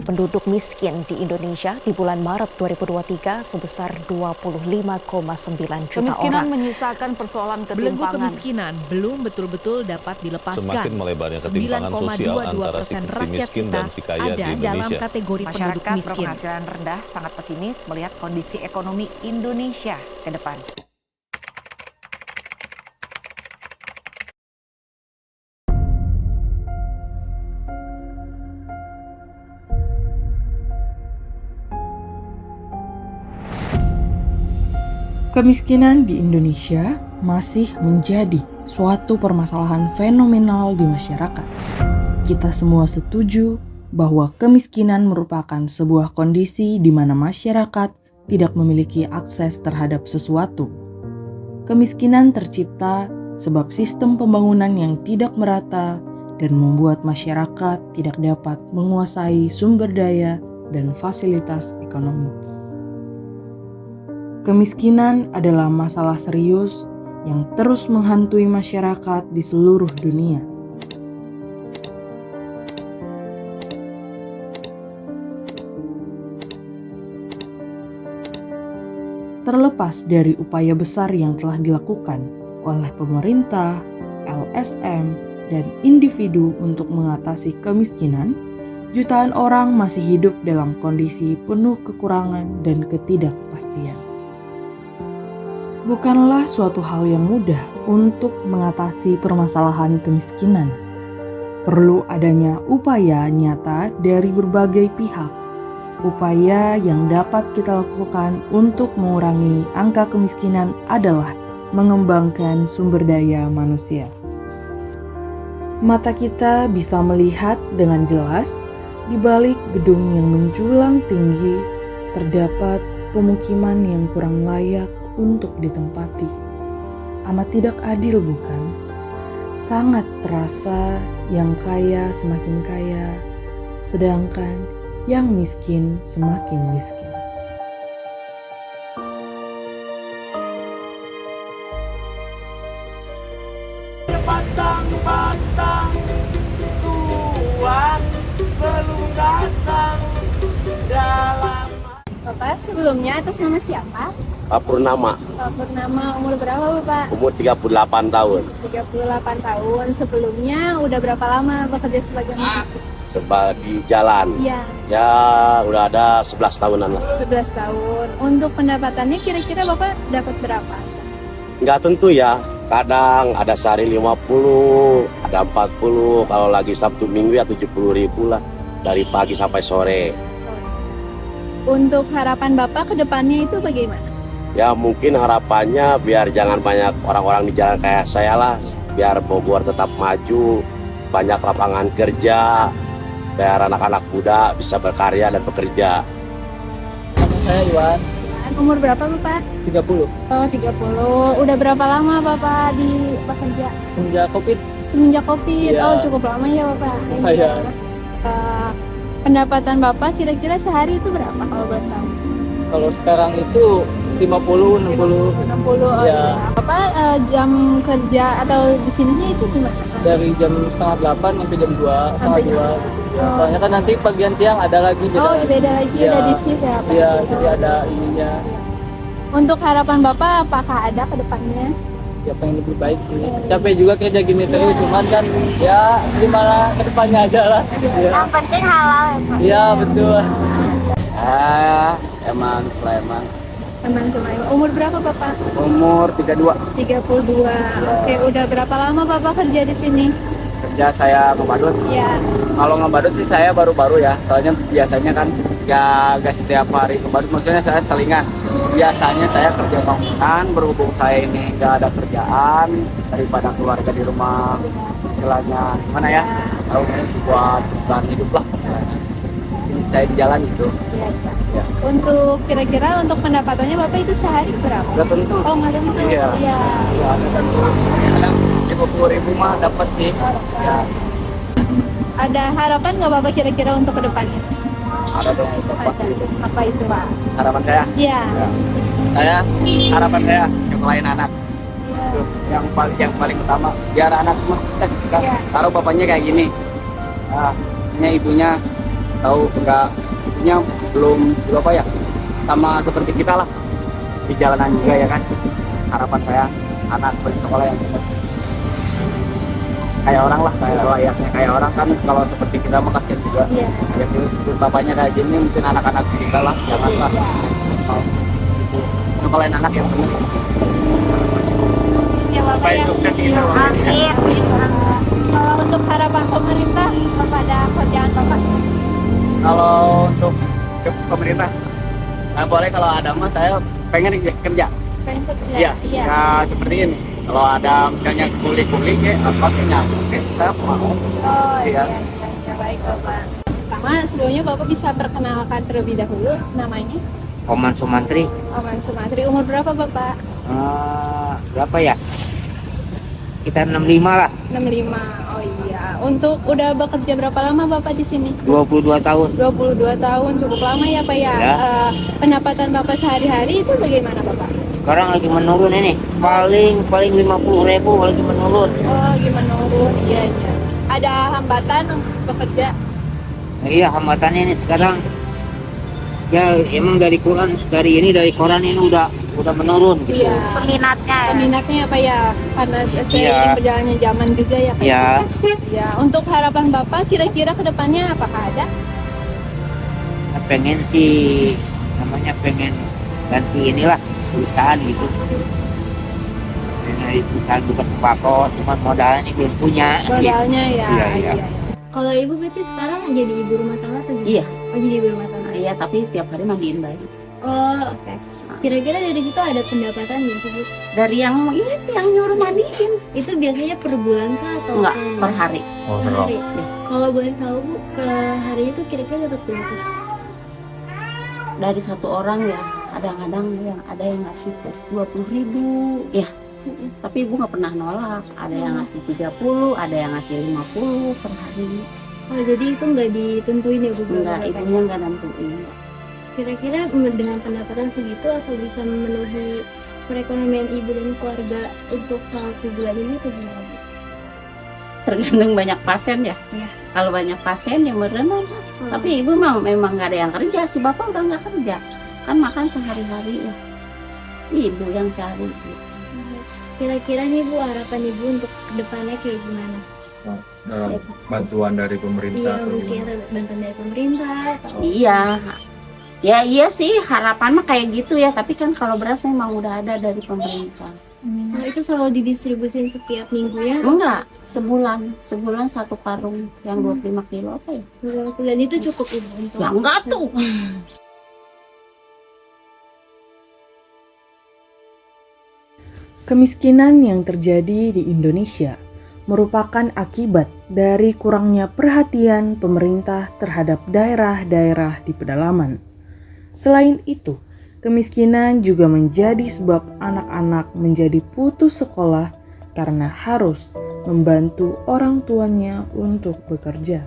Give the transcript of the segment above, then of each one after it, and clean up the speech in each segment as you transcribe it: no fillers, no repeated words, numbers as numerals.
penduduk miskin di Indonesia di bulan Maret 2023 sebesar 25,9 juta Kemiskinan orang. menyisakan persoalan Belenggu ketimpangan. kemiskinan belum betul-betul dapat dilepaskan. Semakin melebarnya ketimpangan sosial antara si 9,22% rakyat miskin kita dan si kaya ada di dalam Indonesia. kategori penduduk Masyarakat miskin. berpenghasilan rendah sangat pesimis melihat kondisi ekonomi Indonesia ke depan. Kemiskinan di Indonesia masih menjadi suatu permasalahan fenomenal di masyarakat. Kita semua setuju bahwa kemiskinan merupakan sebuah kondisi di mana masyarakat tidak memiliki akses terhadap sesuatu. Kemiskinan tercipta sebab sistem pembangunan yang tidak merata dan membuat masyarakat tidak dapat menguasai sumber daya dan fasilitas ekonomi. Kemiskinan adalah masalah serius yang terus menghantui masyarakat di seluruh dunia. Terlepas dari upaya besar yang telah dilakukan oleh pemerintah, LSM, dan individu untuk mengatasi kemiskinan, jutaan orang masih hidup dalam kondisi penuh kekurangan dan ketidakpastian. Bukanlah suatu hal yang mudah untuk mengatasi permasalahan kemiskinan. Perlu adanya upaya nyata dari berbagai pihak. Upaya yang dapat kita lakukan untuk mengurangi angka kemiskinan adalah mengembangkan sumber daya manusia. Mata kita bisa melihat dengan jelas di balik gedung yang menjulang tinggi terdapat pemukiman yang kurang layak untuk ditempati. Amat tidak adil, bukan? Sangat terasa yang kaya semakin kaya, sedangkan yang miskin semakin miskin. Batang-batang Tuhan belum datang dalam. Bapak sebelumnya atas nama siapa? Pak Purnama, Pak Purnama, umur berapa Bapak? umur 38 tahun. 38 tahun. Sebelumnya udah berapa lama bekerja sebagai mahasiswa? Sebagai jalan, Iya, ya udah ada 11 tahunan lah. 11 tahun. Untuk pendapatannya kira-kira Bapak dapat berapa? Nggak tentu ya, kadang ada sehari 50, ada 40, kalau lagi Sabtu Minggu ya 70.000 lah, dari pagi sampai sore. Untuk harapan Bapak ke depannya itu bagaimana? Ya mungkin harapannya biar jangan banyak orang-orang di jalan kayak saya lah, biar Bogor tetap maju, banyak lapangan kerja, biar anak-anak muda bisa berkarya dan bekerja. Saya Iwan, Umur berapa Bapak? 30. Oh, 30. Udah berapa lama Bapak di bekerja? Semenjak Covid, Semenjak Covid. Iya. Oh, cukup lama ya Bapak. Iya. Pendapatan Bapak kira-kira sehari itu berapa kalau boleh tahu? kalau sekarang itu 50, 60. 60. Oh, Iya. iya. Bapak jam kerja atau di sininya itu gimana? Dari jam setengah 8 sampai jam 2, Sampai setengah 2 jam- gitu. Ya. Oh. Soalnya kan nanti bagian siang ada lagi. Oh, beda lagi Iya. ada di shift ya Pak? Iya, jadi ada ininya. Untuk harapan Bapak apakah ada ke depannya? Ya pengen lebih baik sih. Capek juga kerja gini terus, cuman kan ya gimana ke depannya aja lah. Iya. Yang penting halal ya Pak? Iya, betul. Eman Sulaiman. Teman-teman, umur berapa Bapak? Umur 32. 32. Oke, udah berapa lama Bapak kerja di sini? Kerja saya ngebadut. Ya, Kalau ngebadut sih saya baru-baru ya, soalnya biasanya kan gak setiap hari ngebadut, maksudnya saya selingan. Biasanya saya kerja bangunan, berhubung saya ini gak ada kerjaan, daripada keluarga di rumah, istilahnya gimana ya, tahu buat bahan hidup lah istilahnya. Jadi saya di jalan gitu. iya Pak. Ya. Untuk kira-kira untuk pendapatannya Bapak itu sehari berapa? Gak tentu. Oh, nggak tentu. Iya. Iya. Ya, ada tentu. Kadang 50.000 mah dapat sih. Ya, Ada harapan nggak Bapak kira-kira untuk kedepannya? ada dong itu pasti. Apa itu Pak? Harapan saya. Iya. Ya. Harapan saya nyekolahin anak. Itu yang paling utama, biar anak mah Iya. taruh bapaknya kayak gini, nah, ini ibunya tahu enggak punya belum apa ya, sama seperti kita lah di jalanan juga ya kan. Harapan saya anak bersekolah yang kayak orang lah, kayak layaknya kayak orang kan. Kalau seperti kita mah kasihan juga. Iya. Ya terus bapaknya kayak gini, mungkin anak-anak kita lah janganlah mau gitu. Nyekolahin anak yang benar. Ya Bapak Supaya ya. sukses gitu. Amin. Kalau untuk harapan pemerintah kepada kerjaan Bapak, Kalau untuk ke pemerintah, nah boleh kalau ada mah saya pengen kerja. pengen kerja. Iya. Iya. Ya seperti ini. Kalau ada misalnya kuli-kuli kayak apa oke saya mau. Oh Iya. iya, baik Bapak. Pertama, sebelumnya Bapak bisa perkenalkan terlebih dahulu namanya. Oman Sumantri. Oman Sumantri, umur berapa Bapak? Berapa ya? Kita 65 lah. 65. Oh iya. Untuk udah bekerja berapa lama Bapak di sini? 22 tahun. 22 tahun, cukup lama ya Pak ya. Ya. Pendapatan Bapak sehari-hari itu bagaimana Bapak? Sekarang lagi menurun ini. Paling 50.000 lagi menurun. Oh, gimana menurun? Iya, iya. Ada hambatan untuk bekerja? Iya, hambatannya ini sekarang ya emang dari koran ini udah menurun gitu. Iya. Peminatnya apa ya? Karena seiring berjalannya zaman juga ya Pak. Iya. Ya, untuk harapan Bapak kira-kira ke depannya apakah ada? Pengen sih namanya pengen ganti inilah perusahaan gitu. Pengen perusahaan buka tembakau, cuman modalnya belum punya. Modalnya ya. Iya. Kalau ibu berarti sekarang jadi ibu rumah tangga atau gimana? Iya. Oh, jadi ibu rumah tangga. Iya, tapi tiap hari mandiin bayi. Oh, oke. Kira-kira dari situ ada pendapatan nggak sih, Bu? Dari yang ini yang nyuruh mandiin. Itu biasanya per bulan kah atau Enggak, per hari. per hari? Ya. Kalau boleh tahu, Bu, per hari itu kira-kira dapat berapa? Dari satu orang ya, kadang-kadang yang ada yang ngasih 20.000 ya. Tapi ibu nggak pernah nolak. Ada yang ngasih 30, ada yang ngasih 50 per hari. Oh, jadi itu nggak ditentuin ya, Bu? Enggak, berapa ibunya nggak nentuin. Kira-kira dengan pendapatan segitu apa bisa memenuhi perekonomian ibu dan keluarga untuk 1 bulan ini atau gimana, Bu? Tergantung banyak pasien ya. Iya. Kalau banyak pasien yang berenang. Tapi ibu memang nggak ada yang kerja. Si bapak udah nggak kerja. Kan makan sehari-hari ya. Ibu yang cari. Kira-kira nih Bu, harapan ibu untuk kedepannya kayak gimana? Bantuan dari pemerintah Iya, atau mungkin gimana? bantuan dari pemerintah atau... Iya. Ya iya sih harapan mah kayak gitu ya. Tapi kan kalau beras memang udah ada dari pemerintah. Nah, itu selalu didistribusin setiap minggunya? Enggak, sebulan 1 karung yang 25 kilo apa ya? Dan itu cukup ibu untuk... Ya enggak tuh. Kemiskinan yang terjadi di Indonesia merupakan akibat dari kurangnya perhatian pemerintah terhadap daerah-daerah di pedalaman. Selain itu, kemiskinan juga menjadi sebab anak-anak menjadi putus sekolah karena harus membantu orang tuanya untuk bekerja.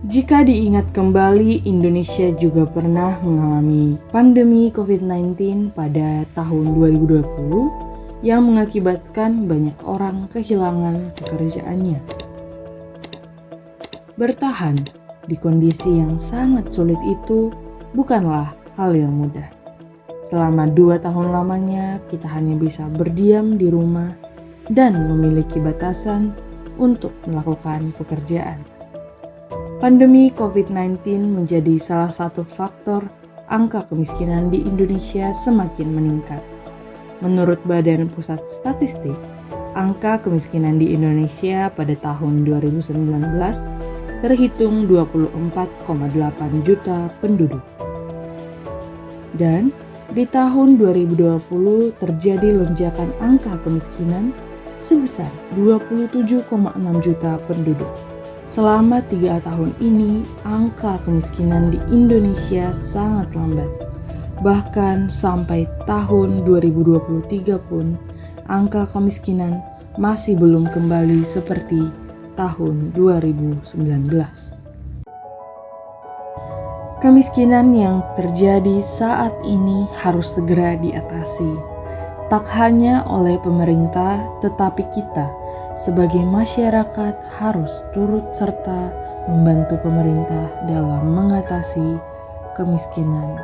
Jika diingat kembali, Indonesia juga pernah mengalami pandemi COVID-19 pada tahun 2020 yang mengakibatkan banyak orang kehilangan pekerjaannya. Bertahan di kondisi yang sangat sulit itu bukanlah hal yang mudah. Selama 2 tahun lamanya kita hanya bisa berdiam di rumah dan memiliki batasan untuk melakukan pekerjaan. Pandemi COVID-19 menjadi salah satu faktor angka kemiskinan di Indonesia semakin meningkat. Menurut Badan Pusat Statistik, angka kemiskinan di Indonesia pada tahun 2019 terhitung 24,8 juta penduduk. Dan di tahun 2020 terjadi lonjakan angka kemiskinan sebesar 27,6 juta penduduk. Selama 3 tahun ini, angka kemiskinan di Indonesia sangat lambat. Bahkan sampai tahun 2023 pun, angka kemiskinan masih belum kembali seperti tahun 2019. Kemiskinan yang terjadi saat ini harus segera diatasi. Tak hanya oleh pemerintah, tetapi kita sebagai masyarakat harus turut serta membantu pemerintah dalam mengatasi kemiskinan